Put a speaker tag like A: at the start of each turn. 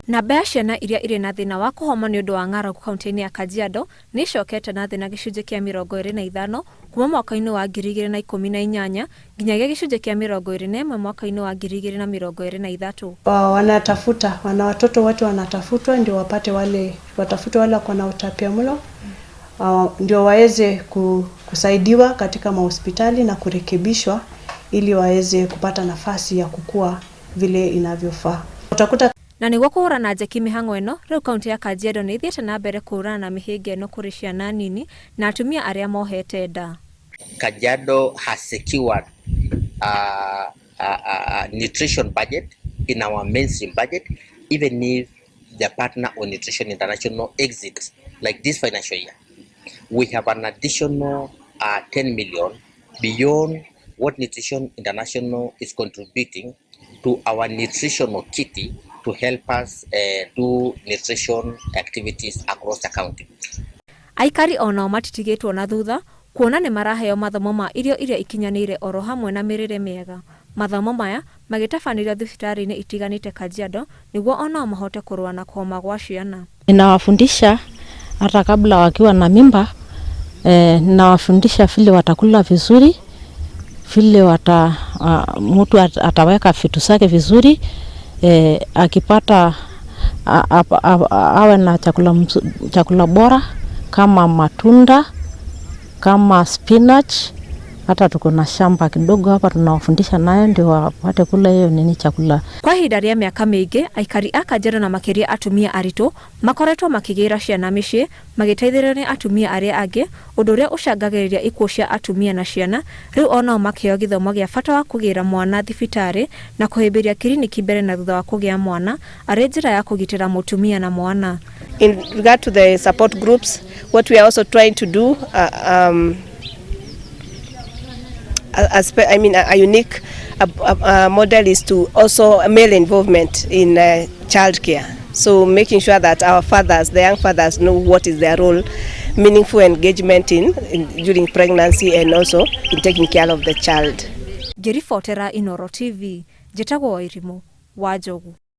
A: Namba ya ciana iria irĩ na thĩna wa kũhoma nĩ ũndũ wa ng'aragu kaunti-inĩ ya Kajiado nĩ icokete na thĩ na gĩcunjĩ kĩa 25 kuma mwaka-inĩ wa 2018 nginyagia gĩcunjĩ kĩa 21 mwaka-inĩ wa 2023.
B: Wana watoto wote wanatafutwa ndio watafute wale wako na utapiamlo, ndio waweze kusaidiwa katika mahospitali na kurekebishwa ili waweze kupata nafasi ya kukua vile inavyofaa. Utakuta
A: na nĩguo kũhũrana na njeki mĩhang'o ĩno, rĩu kaunti ya Kajiado nĩ ithiĩte na mbere kũhũrana na mĩhĩnga ĩno kũrĩ ciana nini na atumia arĩa mohete nda.
C: Kajiado has secured a nutrition budget in our mainstream budget, even if the partner on Nutrition International exits like this financial year. We have an additional 10 million beyond what Nutrition International is contributing to our nutritional kitty to help us do nutrition activities across the county.
A: Aikari onao matitigĩtwo na thutha kuona nĩ maraheo mathomo ma irio iria ikinyanĩire oro hamwe na mĩrĩre mĩega. Mathomo maya magĩtabanĩrio thibitarĩ-inĩ itiganĩte Kajiado nĩguo onao mahote kũrũa na kũhoma gwa ciana.
D: Ninawafundisha hata kabla wakiwa na mimba, ninawafundisha vile watakula vizuri, vile mtu ataweka vitu zake vizuri, akipata awe na chakula bora kama matunda, kama spinach. Hata tuko na shamba kidogo hapa tunawafundisha nayo ndio wapate kula hiyo chakula.
A: Kwa ihinda rĩa mĩaka mĩingĩ, aikari a Kajiado na makĩria atumia aritũ makoretwo makĩgĩra ciana mĩciĩ magĩteithĩrĩrio nĩ atumia arĩa angĩ, ũndũ ũrĩa ũcangagĩrĩria ikuũ cia atumia na ciana. Rĩu onao makĩheo gĩthomo gĩa bata wa kũgĩra mwana thibitarĩ na kũhĩmbĩria kiriniki mbere na thutha wa kũgĩa mwana arĩ njĩra ya kũgitĩra mũtumia na mwana.
E: In regard to the support groups, what we are also trying to do a unique model is to also male involvement in child care. So making sure that our fathers, the young fathers, know what is their role, meaningful engagement during pregnancy and also in taking care of the child.
A: Ngĩribotera Inooro TV, njĩtagwo Wairimu wa Njogu.